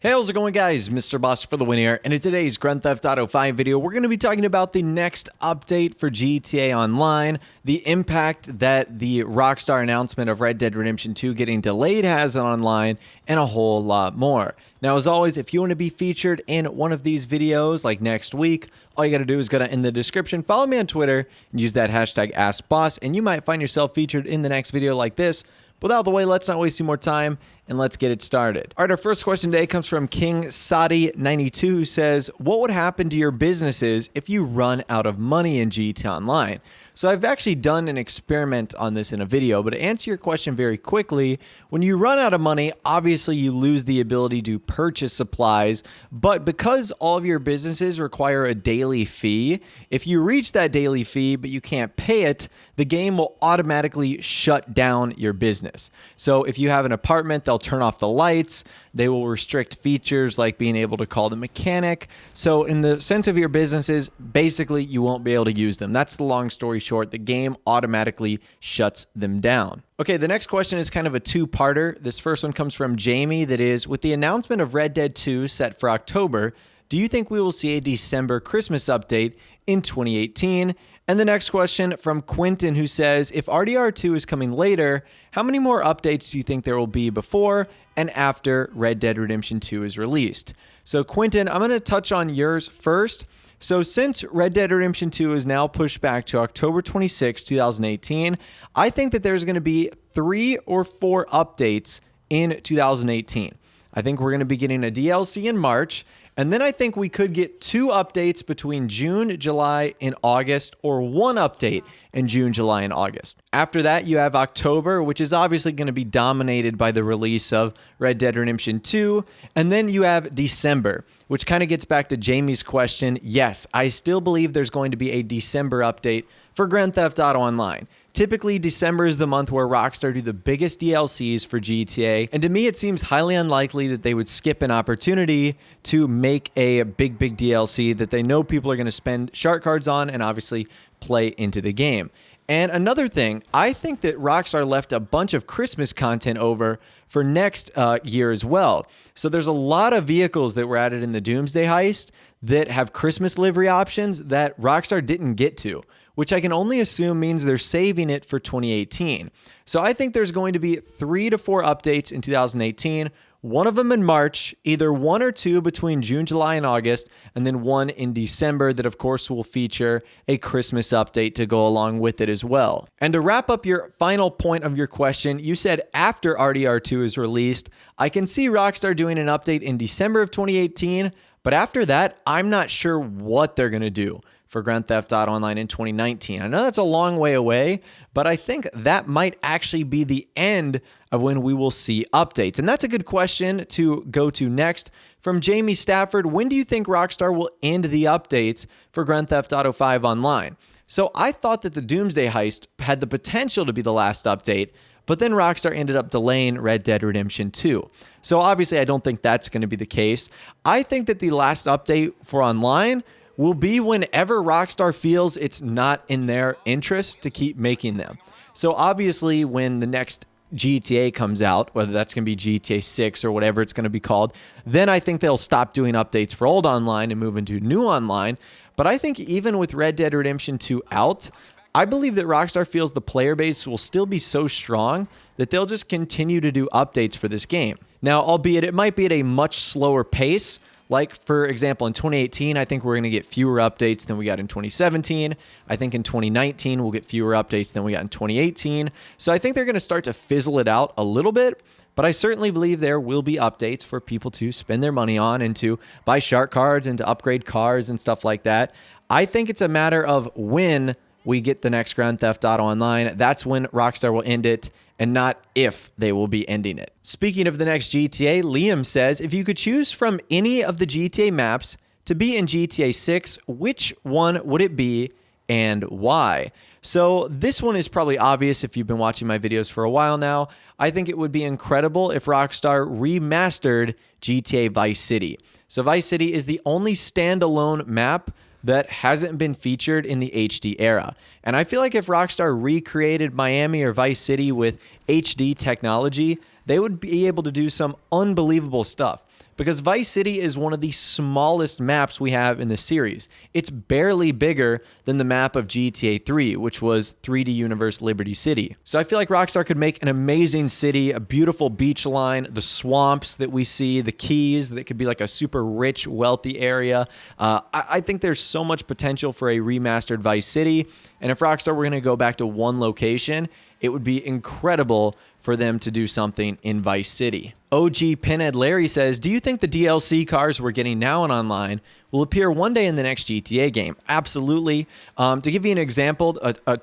Hey, how's it going, guys? MrBossFTW here, and in today's Grand Theft Auto 5 video, we're going to be talking about the next update for GTA Online, the impact that the Rockstar announcement of Red Dead Redemption 2 getting delayed has on online, and a whole lot more. Now, as always, if you want to be featured in one of these videos, like next week, all you got to do is go in the description, follow me on Twitter, and use that hashtag AskBoss, and you might find yourself featured in the next video like this. But out of the way, let's not waste any more time, and let's get it started. All right, our first question today comes from King Sadi92, who says, what would happen to your businesses if you run out of money in GTA Online? So I've actually done an experiment on this in a video, but to answer your question very quickly, when you run out of money, obviously you lose the ability to purchase supplies, but because all of your businesses require a daily fee, if you reach that daily fee but you can't pay it, the game will automatically shut down your business. So if you have an apartment, they'll turn off the lights, they will restrict features like being able to call the mechanic. So in the sense of your businesses, basically you won't be able to use them. That's the long story short. The game automatically shuts them down. Okay, the next question is kind of a two-parter. This first one comes from Jamie, that is, with the announcement of Red Dead 2 set for October, do you think we will see a December Christmas update in 2018? And the next question from Quentin, who says, if RDR2 is coming later, how many more updates do you think there will be before and after Red Dead Redemption 2 is released? So Quentin, I'm going to touch on yours first. So since Red Dead Redemption 2 is now pushed back to October 26, 2018, I think that there's going to be 3 or 4 updates in 2018. I think we're going to be getting a DLC in March, and then I think we could get 2 updates between June, July, and August, or 1 update in June, July, and August. After that, you have October, which is obviously going to be dominated by the release of Red Dead Redemption 2. And then you have December, which kind of gets back to Jamie's question. Yes, I still believe there's going to be a December update for Grand Theft Auto Online. Typically, December is the month where Rockstar do the biggest DLCs for GTA, and to me, it seems highly unlikely that they would skip an opportunity to make a big DLC that they know people are going to spend shark cards on and obviously play into the game. And another thing, I think that Rockstar left a bunch of Christmas content over for next year as well. So there's a lot of vehicles that were added in the Doomsday Heist that have Christmas livery options that Rockstar didn't get to, which I can only assume means they're saving it for 2018. So I think there's going to be 3 to 4 updates in 2018, one of them in March, either 1 or 2 between June, July, and August, and then 1 in December that, of course, will feature a Christmas update to go along with it as well. And to wrap up your final point of your question, you said after RDR2 is released, I can see Rockstar doing an update in December of 2018, but after that, I'm not sure what they're going to do for Grand Theft Auto Online in 2019. I know that's a long way away, but I think that might actually be the end of when we will see updates. And that's a good question to go to next. From Jamie Stafford, when do you think Rockstar will end the updates for Grand Theft Auto 5 Online? So I thought that the Doomsday Heist had the potential to be the last update, but then Rockstar ended up delaying Red Dead Redemption 2. So obviously I don't think that's going to be the case. I think that the last update for online will be whenever Rockstar feels it's not in their interest to keep making them. So obviously when the next GTA comes out, whether that's going to be GTA 6 or whatever it's going to be called, then I think they'll stop doing updates for old online and move into new online. But I think even with Red Dead Redemption 2 out, I believe that Rockstar feels the player base will still be so strong that they'll just continue to do updates for this game. Now, albeit it might be at a much slower pace. Like, for example, in 2018, I think we're going to get fewer updates than we got in 2017. I think in 2019, we'll get fewer updates than we got in 2018. So I think they're going to start to fizzle it out a little bit, but I certainly believe there will be updates for people to spend their money on and to buy shark cards and to upgrade cars and stuff like that. I think it's a matter of when we get the next Grand Theft Auto Online. That's when Rockstar will end it, and not if they will be ending it. Speaking of the next GTA, Liam says, if you could choose from any of the GTA maps to be in GTA 6, which one would it be and why? So this one is probably obvious if you've been watching my videos for a while now. I think it would be incredible if Rockstar remastered GTA Vice City. So Vice City is the only standalone map that hasn't been featured in the HD era. And I feel like if Rockstar recreated Miami or Vice City with HD technology, they would be able to do some unbelievable stuff. because Vice City is one of the smallest maps we have in the series. It's barely bigger than the map of GTA 3, which was 3D Universe Liberty City. So I feel like Rockstar could make an amazing city, a beautiful beach line, the swamps that we see, the keys that could be like a super rich, wealthy area. I think there's so much potential for a remastered Vice City. And if Rockstar were going to go back to one location, it would be incredible for them to do something in Vice City. OG Pinhead Larry says, do you think the DLC cars we're getting now in online will appear one day in the next GTA game? Absolutely. To give you an example,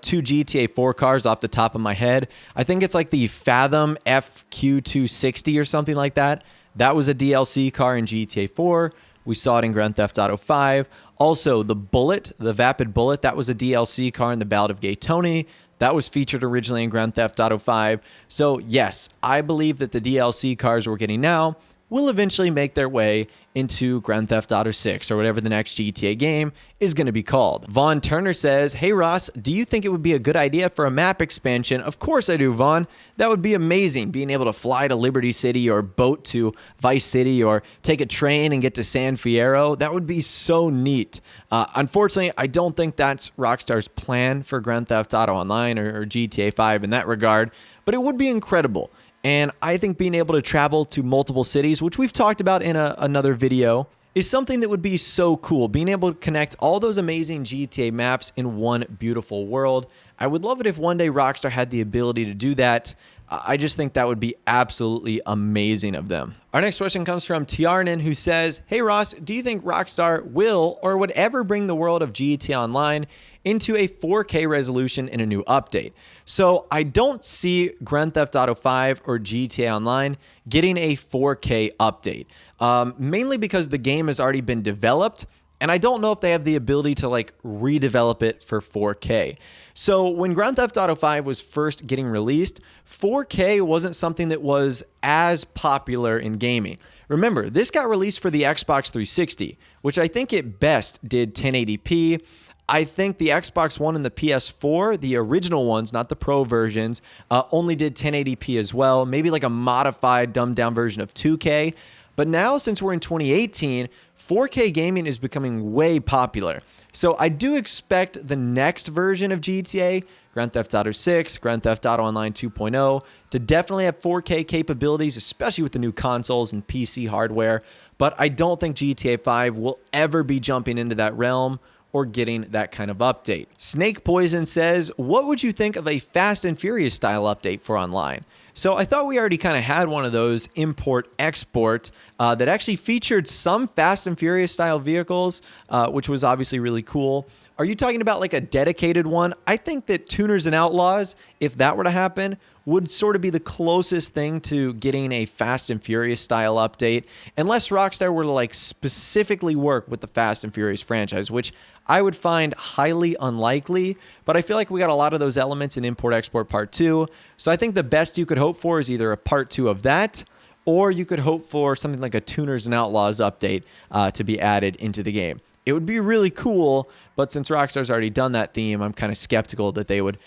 two GTA 4 cars off the top of my head, I think it's like the Fathom FQ260 or something like that. That was a DLC car in GTA 4. We saw it in Grand Theft Auto 5. Also, the Bullet, the Vapid Bullet, that was a DLC car in the Ballad of Gay Tony. That was featured originally in Grand Theft Auto 5. So yes, I believe that the DLC cars we're getting now will eventually make their way into Grand Theft Auto 6 or whatever the next GTA game is going to be called. Vaughn Turner says, hey Ross, do you think it would be a good idea for a map expansion? Of course I do, Vaughn. That would be amazing, being able to fly to Liberty City or boat to Vice City or take a train and get to San Fierro. That would be so neat. Unfortunately, I don't think that's Rockstar's plan for Grand Theft Auto Online or GTA 5 in that regard, but it would be incredible. And I think being able to travel to multiple cities, which we've talked about in another video, is something that would be so cool. Being able to connect all those amazing GTA maps in one beautiful world. I would love it if one day Rockstar had the ability to do that. I just think that would be absolutely amazing of them. Our next question comes from Tiarnan, who says, hey Ross, do you think Rockstar will or would ever bring the world of GTA Online into a 4K resolution in a new update? So I don't see Grand Theft Auto 5 or GTA Online getting a 4K update, mainly because the game has already been developed, and I don't know if they have the ability to like redevelop it for 4K. So when Grand Theft Auto 5 was first getting released, 4K wasn't something that was as popular in gaming. Remember, this got released for the Xbox 360, which I think at best did 1080p. I think the Xbox One and the PS4, the original ones, not the Pro versions, only did 1080p as well, maybe like a modified, dumbed down version of 2K. But now, since we're in 2018, 4K gaming is becoming way popular. So I do expect the next version of GTA, Grand Theft Auto 6, Grand Theft Auto Online 2.0, to definitely have 4K capabilities, especially with the new consoles and PC hardware. But I don't think GTA 5 will ever be jumping into that realm or getting that kind of update. Snake Poison says, what would you think of a Fast and Furious style update for online? So I thought we already kind of had one of those import-export that actually featured some Fast and Furious style vehicles, which was obviously really cool. Are you talking about like a dedicated one? I think that Tuners and Outlaws, if that were to happen, would sort of be the closest thing to getting a Fast and Furious style update, unless Rockstar were to like specifically work with the Fast and Furious franchise, which I would find highly unlikely, but I feel like we got a lot of those elements in Import-Export Part 2, so I think the best you could hope for is either a Part 2 of that, or you could hope for something like a Tuners and Outlaws update to be added into the game. It would be really cool, but since Rockstar's already done that theme, I'm kind of skeptical that they would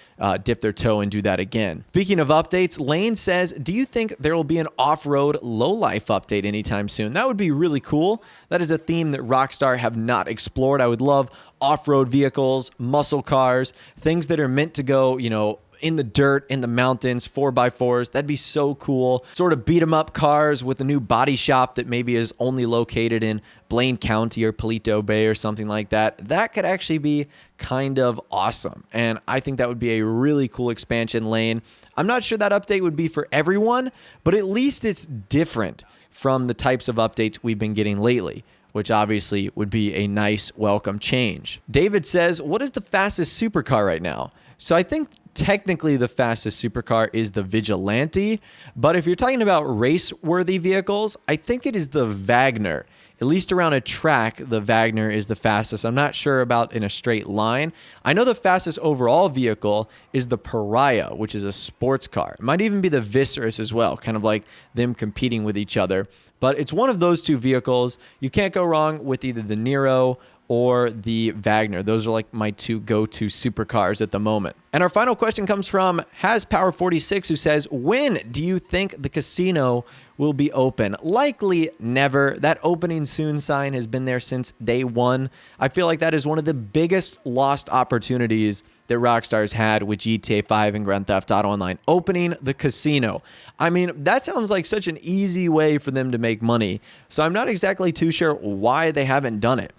dip their toe and do that again. Speaking of updates, Lane says, do you think there will be an off-road Lowlife update anytime soon? That would be really cool. That is a theme that Rockstar have not explored. I would love off-road vehicles, muscle cars, things that are meant to go, you know, in the dirt, in the mountains, 4x4s. That'd be so cool. Sort of beat 'em up cars with a new body shop that maybe is only located in Blaine County or Palito Bay or something like that. That could actually be kind of awesome. And I think that would be a really cool expansion lane. I'm not sure that update would be for everyone, but at least it's different from the types of updates we've been getting lately, which obviously would be a nice welcome change. David says, what is the fastest supercar right now? So I think technically the fastest supercar is the Vigilante, but if you're talking about race-worthy vehicles, I think it is the Wagner. At least around a track, the Wagner is the fastest. I'm not sure about in a straight line. I know the fastest overall vehicle is the Pariah, which is a sports car. It might even be the Viserys as well, kind of like them competing with each other. But it's one of those two vehicles. You can't go wrong with either the Nero or the Wagner. Those are like my two go-to supercars at the moment. And our final question comes from HasPower46, who says, when do you think the casino will be open. Likely never. That opening soon sign has been there since day one. I feel like that is one of the biggest lost opportunities that Rockstar's had with GTA 5 and Grand Theft Auto Online, opening the casino. I mean, that sounds like such an easy way for them to make money. So I'm not exactly too sure why they haven't done it.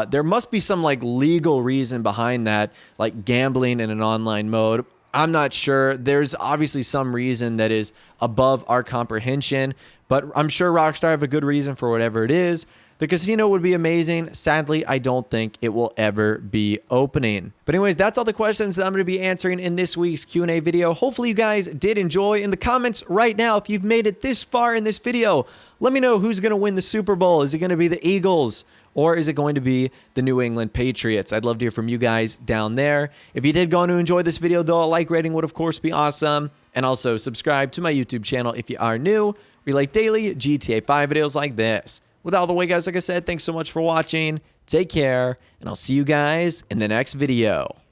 There must be some like legal reason behind that, like gambling in an online mode. I'm not sure. There's obviously some reason that is above our comprehension, but I'm sure Rockstar have a good reason for whatever it is. The casino would be amazing. Sadly, I don't think it will ever be opening. But anyways, that's all the questions that I'm going to be answering in this week's Q&A video. Hopefully you guys did enjoy. In the comments right now, if you've made it this far in this video, let me know who's going to win the Super Bowl. Is it going to be the Eagles? Or is it going to be the New England Patriots? I'd love to hear from you guys down there. If you did go on to enjoy this video, though, a like rating would, of course, be awesome. And also subscribe to my YouTube channel if you are new. We like daily GTA 5 videos like this. With all the way, guys, like I said, thanks so much for watching. Take care, and I'll see you guys in the next video.